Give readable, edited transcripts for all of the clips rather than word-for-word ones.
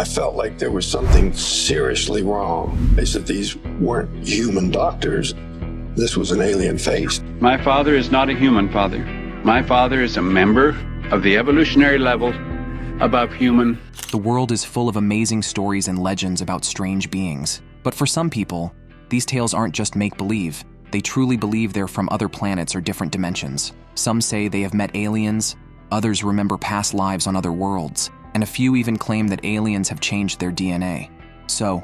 I felt like there was something seriously wrong. They said these weren't human doctors. This was an alien face. My father is not a human father. My father is a member of the evolutionary level above human. The world is full of amazing stories and legends about strange beings. But for some people, these tales aren't just make-believe. They truly believe they're from other planets or different dimensions. Some say they have met aliens, others remember past lives on other worlds, and a few even claim that aliens have changed their DNA. So,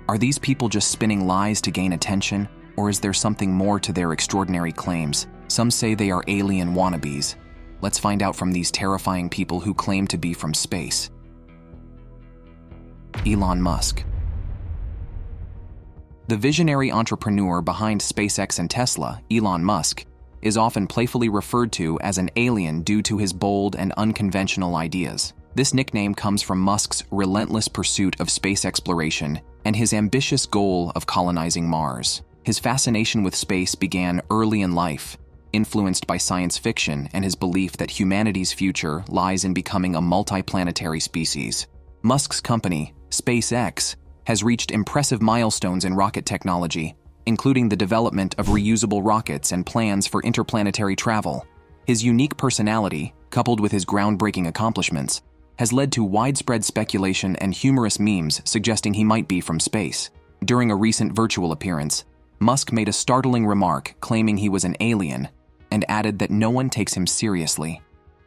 are these people just spinning lies to gain attention, or is there something more to their extraordinary claims? Some say they are alien wannabes. Let's find out from these terrifying people who claim to be from space. Elon Musk. The visionary entrepreneur behind SpaceX and Tesla, Elon Musk, is often playfully referred to as an alien due to his bold and unconventional ideas. This nickname comes from Musk's relentless pursuit of space exploration and his ambitious goal of colonizing Mars. His fascination with space began early in life, influenced by science fiction and his belief that humanity's future lies in becoming a multiplanetary species. Musk's company, SpaceX, has reached impressive milestones in rocket technology, including the development of reusable rockets and plans for interplanetary travel. His unique personality, coupled with his groundbreaking accomplishments, has led to widespread speculation and humorous memes suggesting he might be from space. During a recent virtual appearance, Musk made a startling remark claiming he was an alien and added that no one takes him seriously.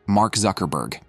Mark Zuckerberg.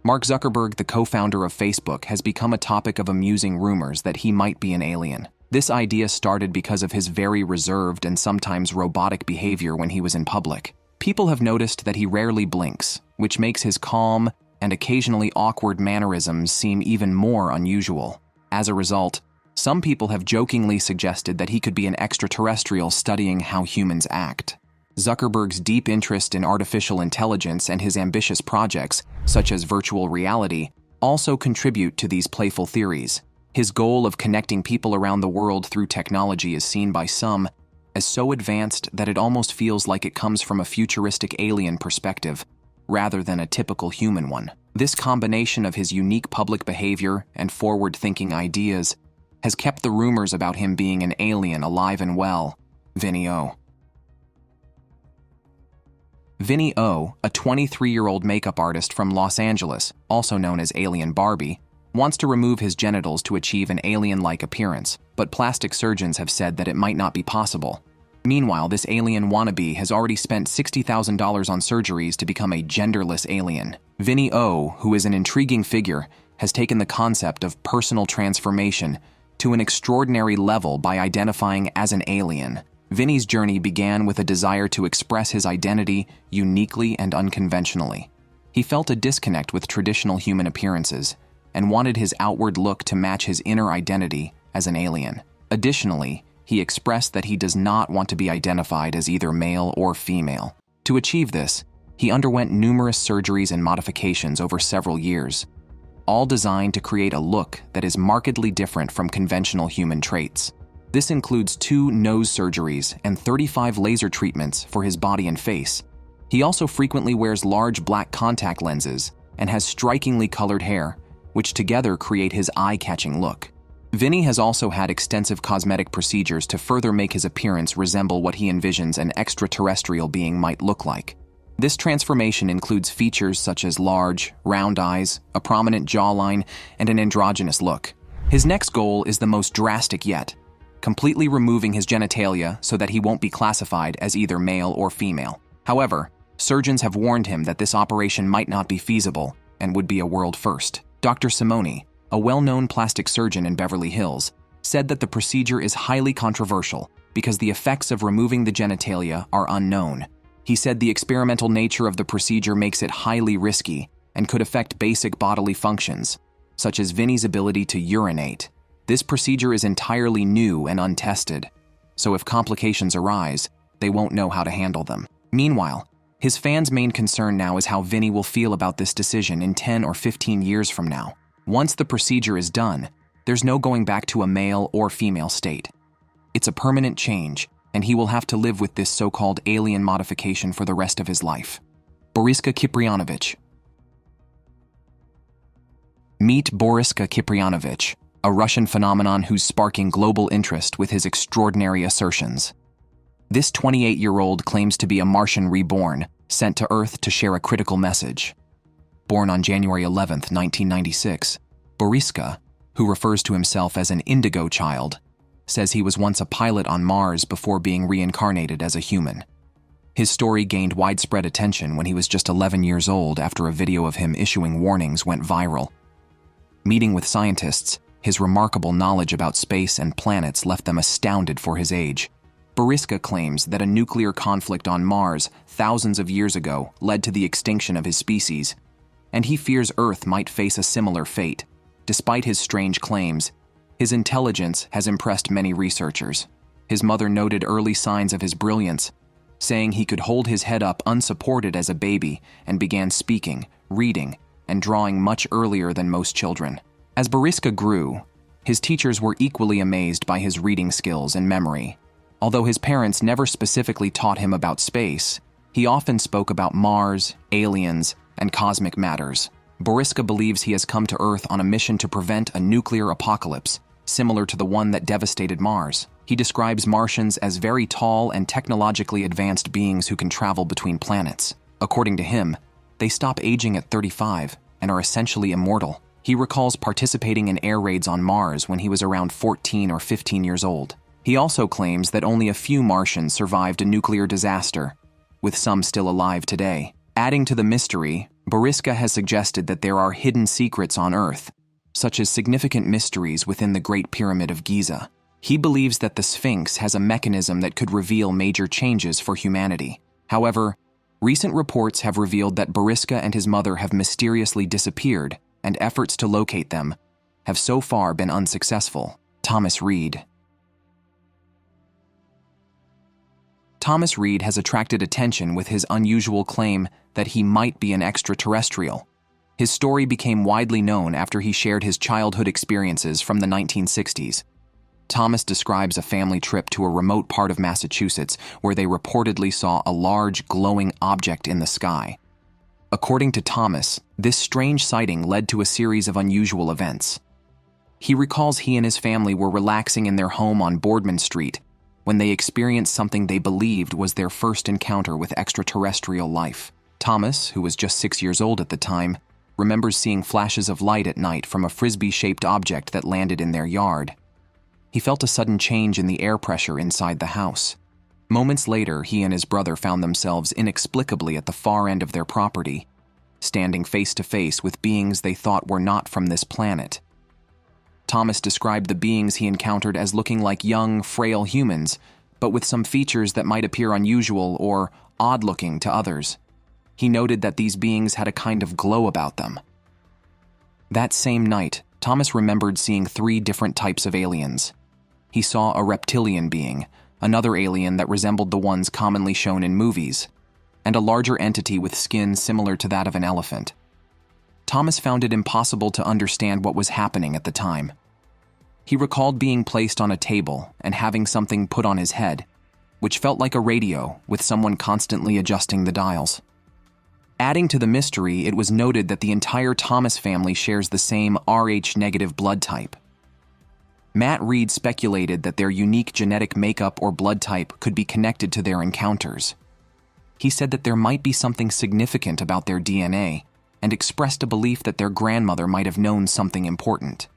Mark Zuckerberg, the co-founder of Facebook, has become a topic of amusing rumors that he might be an alien. This idea started because of his very reserved and sometimes robotic behavior when he was in public. People have noticed that he rarely blinks, which makes his calm and occasionally awkward mannerisms seem even more unusual. As a result, some people have jokingly suggested that he could be an extraterrestrial studying how humans act. Zuckerberg's deep interest in artificial intelligence and his ambitious projects, such as virtual reality, also contribute to these playful theories. His goal of connecting people around the world through technology is seen by some as so advanced that it almost feels like it comes from a futuristic alien perspective, rather than a typical human one. This combination of his unique public behavior and forward-thinking ideas has kept the rumors about him being an alien alive and well. Vinnie O. Vinnie O, a 23-year-old makeup artist from Los Angeles, also known as Alien Barbie, wants to remove his genitals to achieve an alien-like appearance, but plastic surgeons have said that it might not be possible. Meanwhile, this alien wannabe has already spent $60,000 on surgeries to become a genderless alien. Vinnie O, who is an intriguing figure, has taken the concept of personal transformation to an extraordinary level by identifying as an alien. Vinnie's journey began with a desire to express his identity uniquely and unconventionally. He felt a disconnect with traditional human appearances and wanted his outward look to match his inner identity as an alien. Additionally, he expressed that he does not want to be identified as either male or female. To achieve this, he underwent numerous surgeries and modifications over several years, all designed to create a look that is markedly different from conventional human traits. This includes 2 nose surgeries and 35 laser treatments for his body and face. He also frequently wears large black contact lenses and has strikingly colored hair, which together create his eye-catching look. Vinnie has also had extensive cosmetic procedures to further make his appearance resemble what he envisions an extraterrestrial being might look like. This transformation includes features such as large, round eyes, a prominent jawline, and an androgynous look. His next goal is the most drastic yet, completely removing his genitalia so that he won't be classified as either male or female. However, surgeons have warned him that this operation might not be feasible and would be a world first. Dr. Simone, a well-known plastic surgeon in Beverly Hills, said that the procedure is highly controversial because the effects of removing the genitalia are unknown. He said the experimental nature of the procedure makes it highly risky and could affect basic bodily functions, such as Vinnie's ability to urinate. This procedure is entirely new and untested, so if complications arise, they won't know how to handle them. Meanwhile, his fans' main concern now is how Vinnie will feel about this decision in 10 or 15 years from now. Once the procedure is done, there's no going back to a male or female state. It's a permanent change, and he will have to live with this so-called alien modification for the rest of his life. Barisa Kipriyanovich. Meet Barisa Kipriyanovich, a Russian phenomenon who's sparking global interest with his extraordinary assertions. This 28-year-old claims to be a Martian reborn, sent to Earth to share a critical message. Born on January 11, 1996, Barisa, who refers to himself as an indigo child, says he was once a pilot on Mars before being reincarnated as a human. His story gained widespread attention when he was just 11 years old after a video of him issuing warnings went viral. Meeting with scientists, his remarkable knowledge about space and planets left them astounded for his age. Barisa claims that a nuclear conflict on Mars thousands of years ago led to the extinction of his species, and he fears Earth might face a similar fate. Despite his strange claims, his intelligence has impressed many researchers. His mother noted early signs of his brilliance, saying he could hold his head up unsupported as a baby and began speaking, reading, and drawing much earlier than most children. As Barisa grew, his teachers were equally amazed by his reading skills and memory. Although his parents never specifically taught him about space, he often spoke about Mars, aliens, and cosmic matters. Barisa believes he has come to Earth on a mission to prevent a nuclear apocalypse, similar to the one that devastated Mars. He describes Martians as very tall and technologically advanced beings who can travel between planets. According to him, they stop aging at 35 and are essentially immortal. He recalls participating in air raids on Mars when he was around 14 or 15 years old. He also claims that only a few Martians survived a nuclear disaster, with some still alive today. Adding to the mystery, Barisa has suggested that there are hidden secrets on Earth, such as significant mysteries within the Great Pyramid of Giza. He believes that the Sphinx has a mechanism that could reveal major changes for humanity. However, recent reports have revealed that Barisa and his mother have mysteriously disappeared, and efforts to locate them have so far been unsuccessful. Thomas Reed. Thomas Reed has attracted attention with his unusual claim that he might be an extraterrestrial. His story became widely known after he shared his childhood experiences from the 1960s. Thomas describes a family trip to a remote part of Massachusetts where they reportedly saw a large, glowing object in the sky. According to Thomas, this strange sighting led to a series of unusual events. He recalls he and his family were relaxing in their home on Boardman Street when they experienced something they believed was their first encounter with extraterrestrial life. Thomas, who was just 6 years old at the time, remembers seeing flashes of light at night from a frisbee-shaped object that landed in their yard. He felt a sudden change in the air pressure inside the house. Moments later, he and his brother found themselves inexplicably at the far end of their property, standing face to face with beings they thought were not from this planet. Thomas described the beings he encountered as looking like young, frail humans, but with some features that might appear unusual or odd-looking to others. He noted that these beings had a kind of glow about them. That same night, Thomas remembered seeing 3 different types of aliens. He saw a reptilian being, another alien that resembled the ones commonly shown in movies, and a larger entity with skin similar to that of an elephant. Thomas found it impossible to understand what was happening at the time. He recalled being placed on a table and having something put on his head, which felt like a radio with someone constantly adjusting the dials. Adding to the mystery, it was noted that the entire Thomas family shares the same Rh-negative blood type. Matt Reed speculated that their unique genetic makeup or blood type could be connected to their encounters. He said that there might be something significant about their DNA and expressed a belief that their grandmother might have known something important.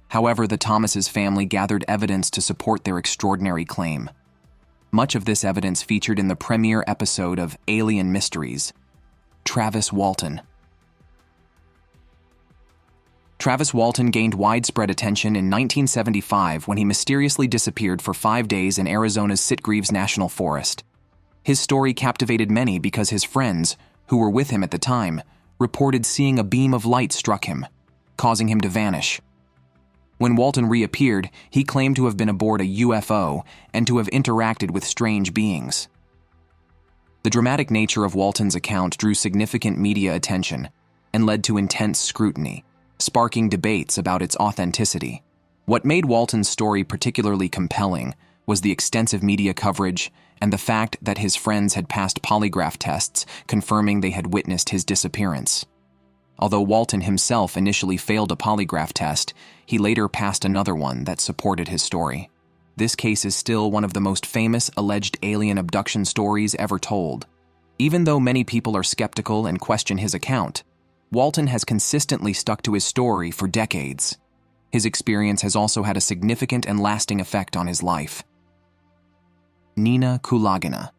However, the Thomases' family gathered evidence to support their extraordinary claim. Much of this evidence featured in the premiere episode of Alien Mysteries. Travis Walton. Travis Walton gained widespread attention in 1975 when he mysteriously disappeared for 5 days in Arizona's Sitgreaves National Forest. His story captivated many because his friends, who were with him at the time, reported seeing a beam of light struck him, causing him to vanish. When Walton reappeared, he claimed to have been aboard a UFO and to have interacted with strange beings. The dramatic nature of Walton's account drew significant media attention and led to intense scrutiny, sparking debates about its authenticity. What made Walton's story particularly compelling was the extensive media coverage and the fact that his friends had passed polygraph tests confirming they had witnessed his disappearance. Although Walton himself initially failed a polygraph test, he later passed another one that supported his story. This case is still one of the most famous alleged alien abduction stories ever told. Even though many people are skeptical and question his account, Walton has consistently stuck to his story for decades. His experience has also had a significant and lasting effect on his life. Nina Kulagina.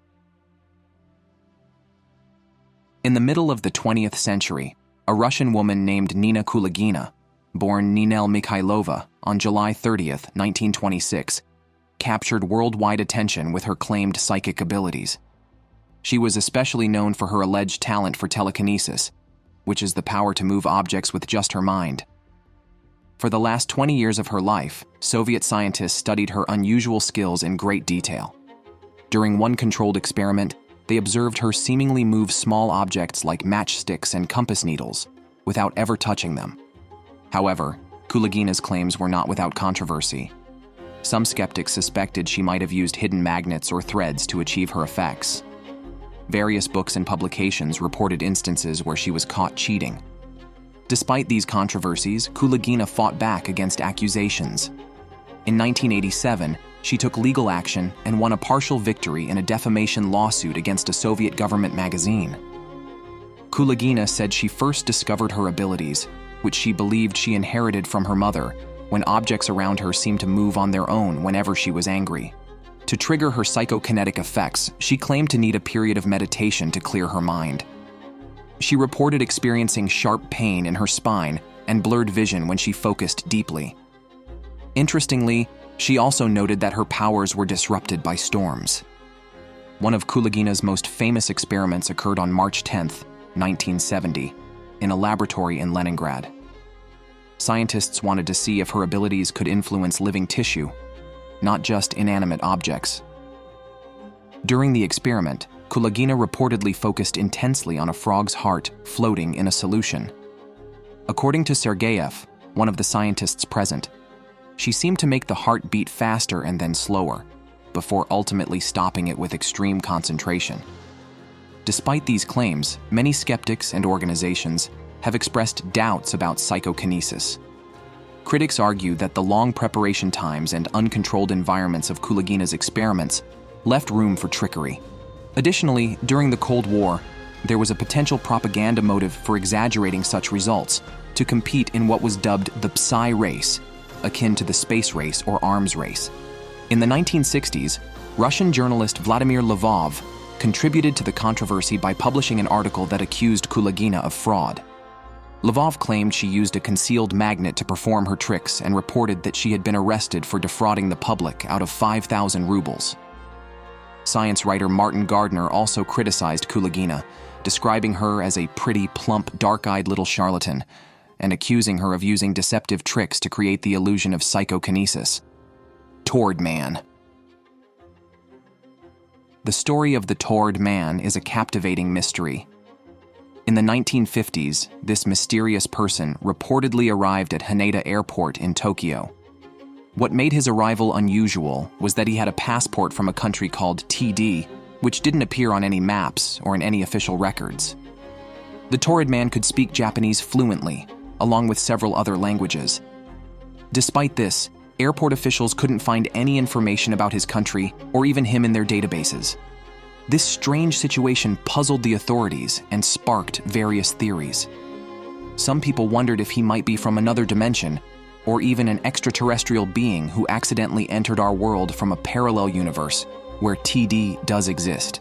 In the middle of the 20th century, a Russian woman named Nina Kulagina, born Ninel Mikhailova on July 30th, 1926, captured worldwide attention with her claimed psychic abilities. She was especially known for her alleged talent for telekinesis, which is the power to move objects with just her mind. For the last 20 years of her life, Soviet scientists studied her unusual skills in great detail. During one controlled experiment, they observed her seemingly move small objects like matchsticks and compass needles without ever touching them. However, Kulagina's claims were not without controversy. Some skeptics suspected she might have used hidden magnets or threads to achieve her effects. Various books and publications reported instances where she was caught cheating. Despite these controversies, Kulagina fought back against accusations. In 1987, she took legal action and won a partial victory in a defamation lawsuit against a Soviet government magazine. Kulagina said she first discovered her abilities, which she believed she inherited from her mother, when objects around her seemed to move on their own whenever she was angry. To trigger her psychokinetic effects, she claimed to need a period of meditation to clear her mind. She reported experiencing sharp pain in her spine and blurred vision when she focused deeply. Interestingly, she also noted that her powers were disrupted by storms. One of Kulagina's most famous experiments occurred on March 10, 1970, in a laboratory in Leningrad. Scientists wanted to see if her abilities could influence living tissue, not just inanimate objects. During the experiment, Kulagina reportedly focused intensely on a frog's heart floating in a solution. According to Sergeyev, one of the scientists present, she seemed to make the heart beat faster and then slower, before ultimately stopping it with extreme concentration. Despite these claims, many skeptics and organizations have expressed doubts about psychokinesis. Critics argue that the long preparation times and uncontrolled environments of Kulagina's experiments left room for trickery. Additionally, during the Cold War, there was a potential propaganda motive for exaggerating such results to compete in what was dubbed the Psi race, akin to the space race or arms race. In the 1960s, Russian journalist Vladimir Lvov contributed to the controversy by publishing an article that accused Kulagina of fraud. Lvov claimed she used a concealed magnet to perform her tricks and reported that she had been arrested for defrauding the public out of 5,000 rubles. Science writer Martin Gardner also criticized Kulagina, describing her as a pretty, plump, dark-eyed little charlatan, and accusing her of using deceptive tricks to create the illusion of psychokinesis. Tor Man. The story of the Tor Man is a captivating mystery. In the 1950s, this mysterious person reportedly arrived at Haneda Airport in Tokyo. What made his arrival unusual was that he had a passport from a country called TD, which didn't appear on any maps or in any official records. The Tor Man could speak Japanese fluently, along with several other languages. Despite this, airport officials couldn't find any information about his country or even him in their databases. This strange situation puzzled the authorities and sparked various theories. Some people wondered if he might be from another dimension, or even an extraterrestrial being who accidentally entered our world from a parallel universe where TD does exist.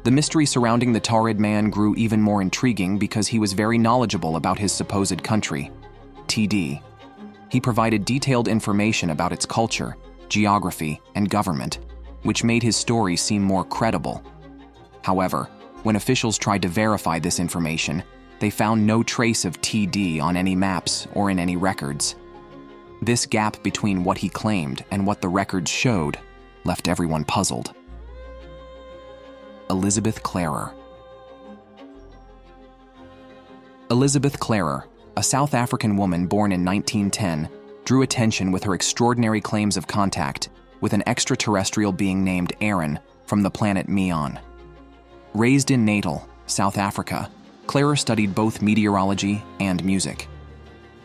The mystery surrounding the Tor Man grew even more intriguing because he was very knowledgeable about his supposed country, TD. He provided detailed information about its culture, geography, and government, which made his story seem more credible. However, when officials tried to verify this information, they found no trace of TD on any maps or in any records. This gap between what he claimed and what the records showed left everyone puzzled. Elizabeth Clara. Elizabeth Clara, a South African woman born in 1910, drew attention with her extraordinary claims of contact with an extraterrestrial being named Aaron from the planet Meon. Raised in Natal, South Africa, Clara studied both meteorology and music.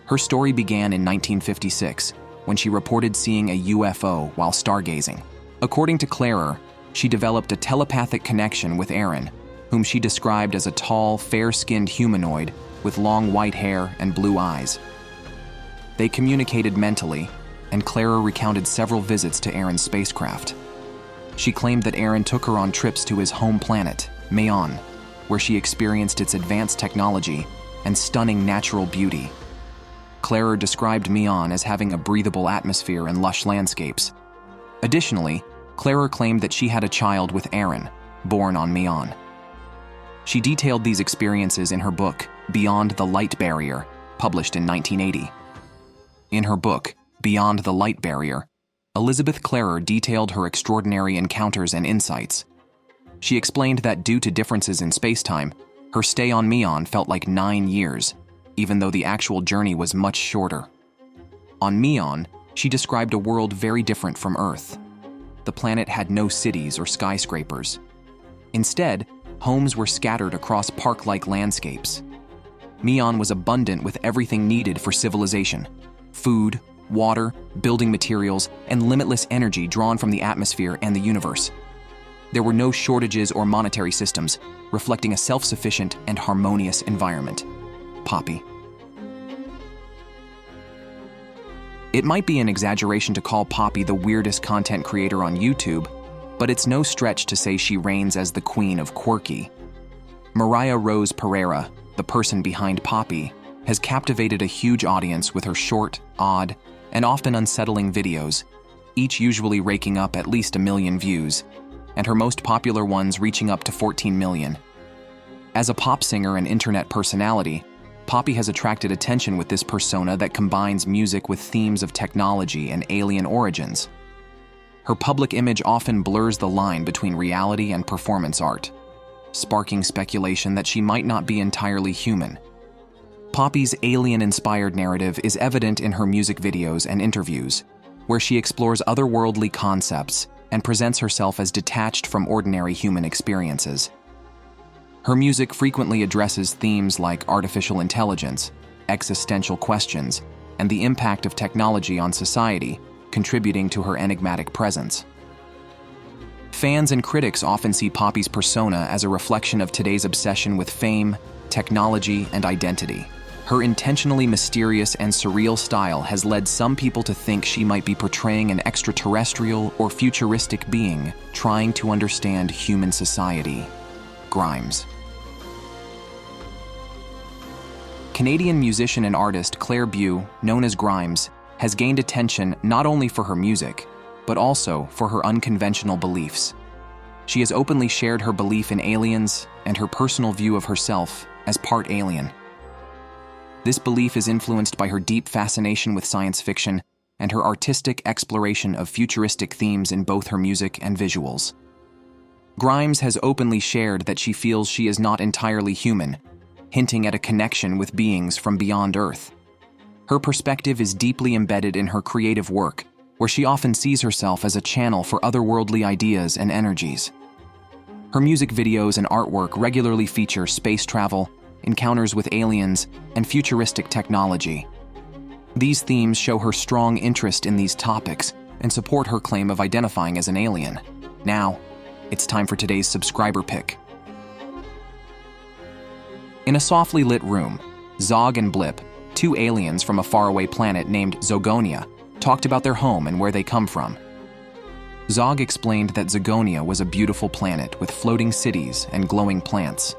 Her story began in 1956 when she reported seeing a UFO while stargazing. According to Clara, she developed a telepathic connection with Aaron, whom she described as a tall, fair-skinned humanoid with long white hair and blue eyes. They communicated mentally, and Clara recounted several visits to Aaron's spacecraft. She claimed that Aaron took her on trips to his home planet, Mayon, where she experienced its advanced technology and stunning natural beauty. Clara described Mayon as having a breathable atmosphere and lush landscapes. Additionally, Clara claimed that she had a child with Aaron, born on Mayon. She detailed these experiences in her book, Beyond the Light Barrier, published in 1980. In her book, Beyond the Light Barrier, Elizabeth Clara detailed her extraordinary encounters and insights. She explained that due to differences in spacetime, her stay on Mayon felt like 9 years, even though the actual journey was much shorter. On Mayon, she described a world very different from Earth. The planet had no cities or skyscrapers. Instead, homes were scattered across park-like landscapes. Mayon was abundant with everything needed for civilization: food, water, building materials, and limitless energy drawn from the atmosphere and the universe. There were no shortages or monetary systems, reflecting a self-sufficient and harmonious environment. Poppy. It might be an exaggeration to call Poppy the weirdest content creator on YouTube, but it's no stretch to say she reigns as the queen of quirky. Mariah Rose Pereira, the person behind Poppy, has captivated a huge audience with her short, odd, and often unsettling videos, each usually raking up at least 1 million views, and her most popular ones reaching up to 14 million. As a pop singer and internet personality, Poppy has attracted attention with this persona that combines music with themes of technology and alien origins. Her public image often blurs the line between reality and performance art, sparking speculation that she might not be entirely human. Poppy's alien-inspired narrative is evident in her music videos and interviews, where she explores otherworldly concepts and presents herself as detached from ordinary human experiences. Her music frequently addresses themes like artificial intelligence, existential questions, and the impact of technology on society, contributing to her enigmatic presence. Fans and critics often see Poppy's persona as a reflection of today's obsession with fame, technology, and identity. Her intentionally mysterious and surreal style has led some people to think she might be portraying an extraterrestrial or futuristic being trying to understand human society. Grimes. Canadian musician and artist Claire Bew, known as Grimes, has gained attention not only for her music, but also for her unconventional beliefs. She has openly shared her belief in aliens and her personal view of herself as part alien. This belief is influenced by her deep fascination with science fiction and her artistic exploration of futuristic themes in both her music and visuals. Grimes has openly shared that she feels she is not entirely human, hinting at a connection with beings from beyond Earth. Her perspective is deeply embedded in her creative work, where she often sees herself as a channel for otherworldly ideas and energies. Her music videos and artwork regularly feature space travel, encounters with aliens, and futuristic technology. These themes show her strong interest in these topics and support her claim of identifying as an alien. Now, it's time for today's subscriber pick. In a softly lit room, Zog and Blip, two aliens from a faraway planet named Zogonia, talked about their home and where they come from. Zog explained that Zogonia was a beautiful planet with floating cities and glowing plants.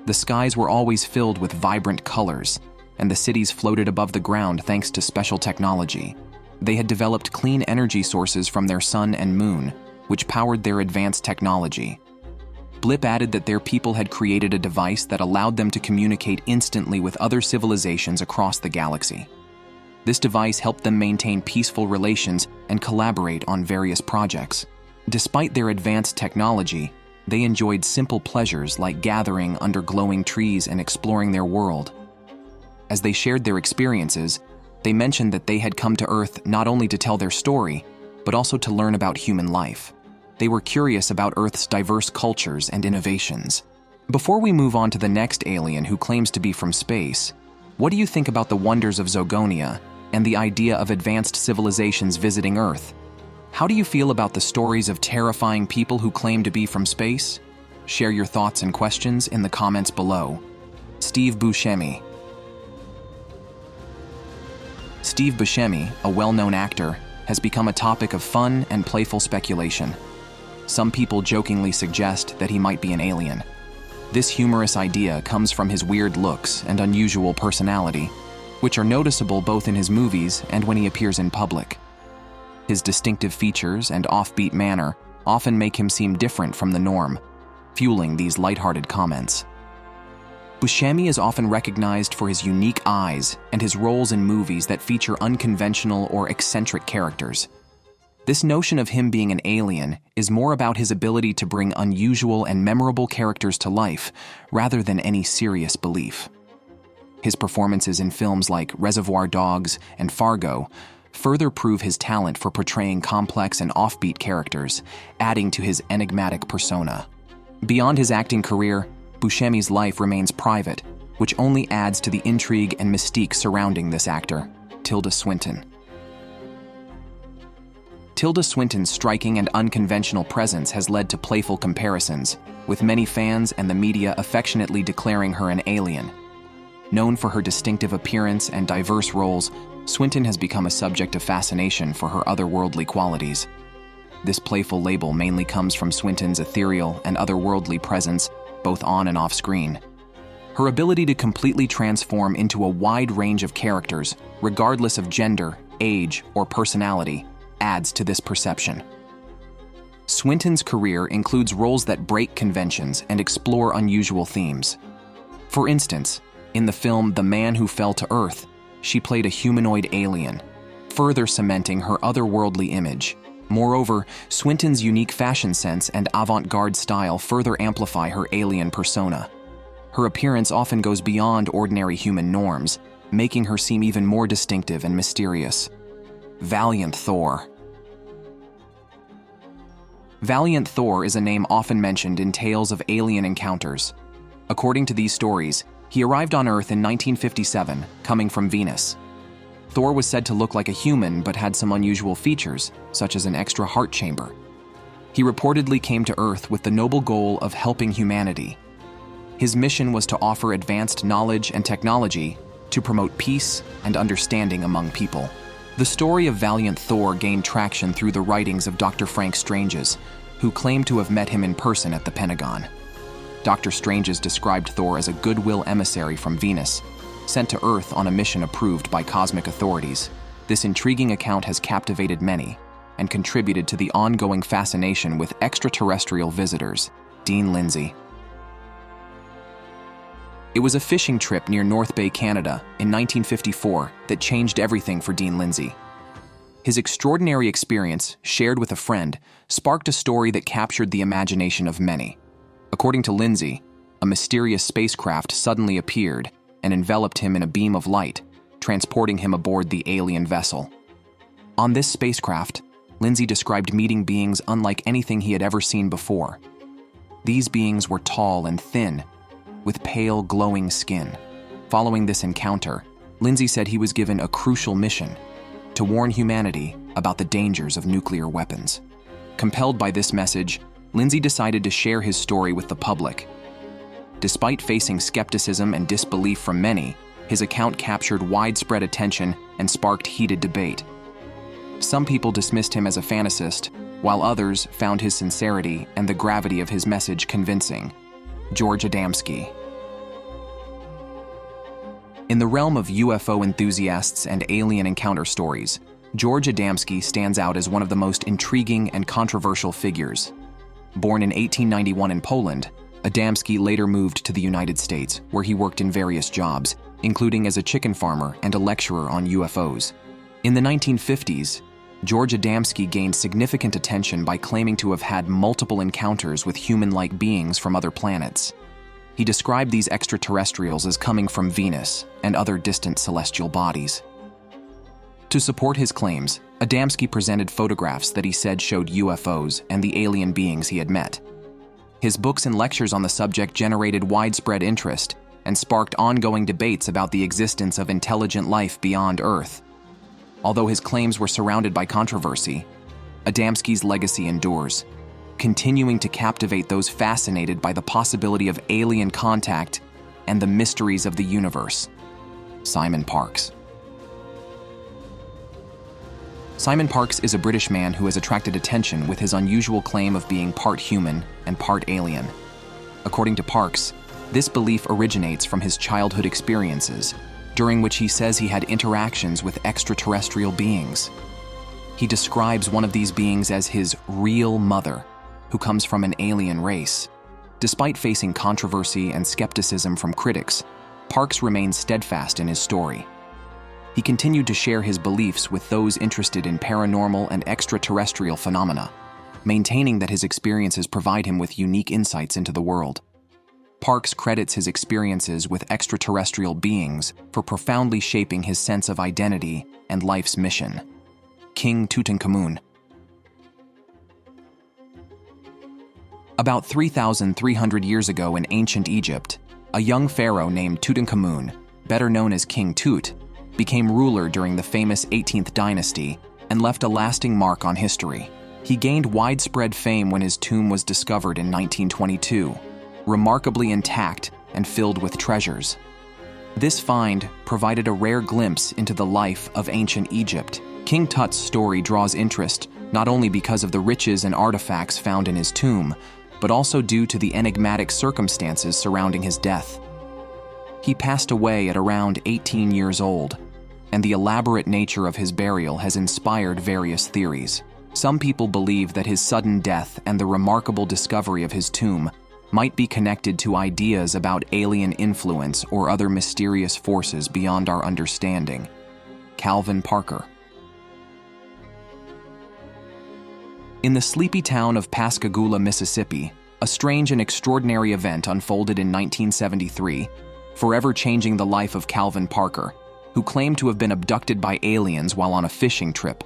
The skies were always filled with vibrant colors, and the cities floated above the ground thanks to special technology. They had developed clean energy sources from their sun and moon, which powered their advanced technology. Blip added that their people had created a device that allowed them to communicate instantly with other civilizations across the galaxy. This device helped them maintain peaceful relations and collaborate on various projects. Despite their advanced technology, they enjoyed simple pleasures like gathering under glowing trees and exploring their world. As they shared their experiences, they mentioned that they had come to Earth not only to tell their story, but also to learn about human life. They were curious about Earth's diverse cultures and innovations. Before we move on to the next alien who claims to be from space, what do you think about the wonders of Zogonia and the idea of advanced civilizations visiting Earth? How do you feel about the stories of terrifying people who claim to be from space? Share your thoughts and questions in the comments below. Steve Buscemi. Steve Buscemi, a well-known actor, has become a topic of fun and playful speculation. Some people jokingly suggest that he might be an alien. This humorous idea comes from his weird looks and unusual personality, which are noticeable both in his movies and when he appears in public. His distinctive features and offbeat manner often make him seem different from the norm, fueling these lighthearted comments. Buscemi is often recognized for his unique eyes and his roles in movies that feature unconventional or eccentric characters. This notion of him being an alien is more about his ability to bring unusual and memorable characters to life rather than any serious belief. His performances in films like Reservoir Dogs and Fargo further prove his talent for portraying complex and offbeat characters, adding to his enigmatic persona. Beyond his acting career, Buscemi's life remains private, which only adds to the intrigue and mystique surrounding this actor, Tilda Swinton. Tilda Swinton's striking and unconventional presence has led to playful comparisons, with many fans and the media affectionately declaring her an alien. Known for her distinctive appearance and diverse roles, Swinton has become a subject of fascination for her otherworldly qualities. This playful label mainly comes from Swinton's ethereal and otherworldly presence, both on and off screen. Her ability to completely transform into a wide range of characters, regardless of gender, age, or personality, adds to this perception. Swinton's career includes roles that break conventions and explore unusual themes. For instance, in the film The Man Who Fell to Earth, she played a humanoid alien, further cementing her otherworldly image. Moreover, Swinton's unique fashion sense and avant-garde style further amplify her alien persona. Her appearance often goes beyond ordinary human norms, making her seem even more distinctive and mysterious. Valiant Thor. Valiant Thor is a name often mentioned in tales of alien encounters. According to these stories, he arrived on Earth in 1957, coming from Venus. Thor was said to look like a human but had some unusual features, such as an extra heart chamber. He reportedly came to Earth with the noble goal of helping humanity. His mission was to offer advanced knowledge and technology to promote peace and understanding among people. The story of Valiant Thor gained traction through the writings of Dr. Frank Strange's, who claimed to have met him in person at the Pentagon. Dr. Strange's described Thor as a goodwill emissary from Venus, sent to Earth on a mission approved by cosmic authorities. This intriguing account has captivated many and contributed to the ongoing fascination with extraterrestrial visitors. Dean Lindsay. It was a fishing trip near North Bay, Canada, in 1954 that changed everything for Dean Lindsay. His extraordinary experience, shared with a friend, sparked a story that captured the imagination of many. According to Lindsay, a mysterious spacecraft suddenly appeared and enveloped him in a beam of light, transporting him aboard the alien vessel. On this spacecraft, Lindsay described meeting beings unlike anything he had ever seen before. These beings were tall and thin, with pale, glowing skin. Following this encounter, Lindsay said he was given a crucial mission: to warn humanity about the dangers of nuclear weapons. Compelled by this message, Lindsay decided to share his story with the public. Despite facing skepticism and disbelief from many, his account captured widespread attention and sparked heated debate. Some people dismissed him as a fantasist, while others found his sincerity and the gravity of his message convincing. George Adamsky. In the realm of UFO enthusiasts and alien encounter stories, George Adamsky stands out as one of the most intriguing and controversial figures. Born in 1891 in Poland, Adamsky later moved to the United States, where he worked in various jobs, including as a chicken farmer and a lecturer on UFOs. In the 1950s, George Adamsky gained significant attention by claiming to have had multiple encounters with human-like beings from other planets. He described these extraterrestrials as coming from Venus and other distant celestial bodies. To support his claims, Adamsky presented photographs that he said showed UFOs and the alien beings he had met. His books and lectures on the subject generated widespread interest and sparked ongoing debates about the existence of intelligent life beyond Earth. Although his claims were surrounded by controversy, Adamsky's legacy endures, continuing to captivate those fascinated by the possibility of alien contact and the mysteries of the universe. Simon Parkes. Simon Parkes is a British man who has attracted attention with his unusual claim of being part human and part alien. According to Parkes, this belief originates from his childhood experiences, during which he says he had interactions with extraterrestrial beings. He describes one of these beings as his real mother, who comes from an alien race. Despite facing controversy and skepticism from critics, Parkes remains steadfast in his story. He continued to share his beliefs with those interested in paranormal and extraterrestrial phenomena, maintaining that his experiences provide him with unique insights into the world. Parkes credits his experiences with extraterrestrial beings for profoundly shaping his sense of identity and life's mission. King Tutankhamun. About 3,300 years ago in ancient Egypt, a young pharaoh named Tutankhamun, better known as King Tut, became ruler during the famous 18th dynasty and left a lasting mark on history. He gained widespread fame when his tomb was discovered in 1922, remarkably intact and filled with treasures. This find provided a rare glimpse into the life of ancient Egypt. King Tut's story draws interest not only because of the riches and artifacts found in his tomb, but also due to the enigmatic circumstances surrounding his death. He passed away at around 18 years old, and the elaborate nature of his burial has inspired various theories. Some people believe that his sudden death and the remarkable discovery of his tomb might be connected to ideas about alien influence or other mysterious forces beyond our understanding. Calvin Parker. In the sleepy town of Pascagoula, Mississippi, a strange and extraordinary event unfolded in 1973, forever changing the life of Calvin Parker, who claimed to have been abducted by aliens while on a fishing trip.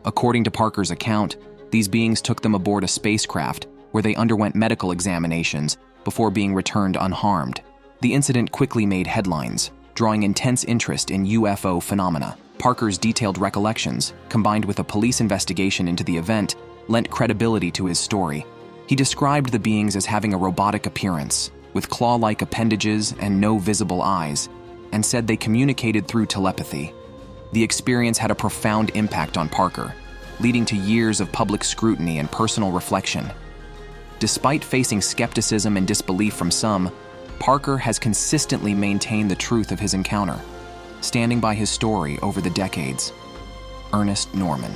According to Parker's account, these beings took them aboard a spacecraft where they underwent medical examinations before being returned unharmed. The incident quickly made headlines, drawing intense interest in UFO phenomena. Parker's detailed recollections, combined with a police investigation into the event, lent credibility to his story. He described the beings as having a robotic appearance, with claw-like appendages and no visible eyes, and said they communicated through telepathy. The experience had a profound impact on Parker, leading to years of public scrutiny and personal reflection. Despite facing skepticism and disbelief from some, Parker has consistently maintained the truth of his encounter, standing by his story over the decades. Ernest Norman.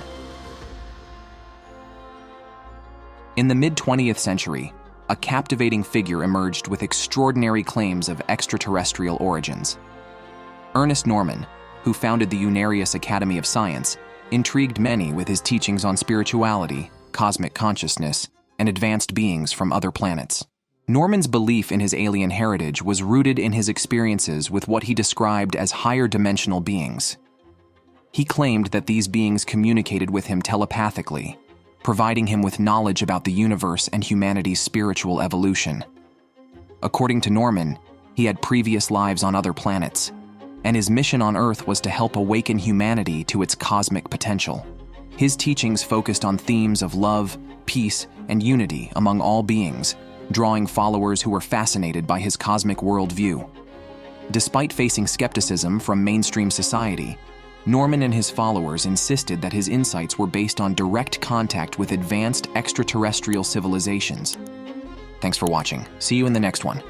In the mid-20th century, a captivating figure emerged with extraordinary claims of extraterrestrial origins. Ernest Norman, who founded the Unarius Academy of Science, intrigued many with his teachings on spirituality, cosmic consciousness, and advanced beings from other planets. Norman's belief in his alien heritage was rooted in his experiences with what he described as higher dimensional beings. He claimed that these beings communicated with him telepathically, providing him with knowledge about the universe and humanity's spiritual evolution. According to Norman, he had previous lives on other planets, and his mission on Earth was to help awaken humanity to its cosmic potential. His teachings focused on themes of love, peace, and unity among all beings, drawing followers who were fascinated by his cosmic worldview. Despite facing skepticism from mainstream society, Norman and his followers insisted that his insights were based on direct contact with advanced extraterrestrial civilizations. Thanks for watching. See you in the next one.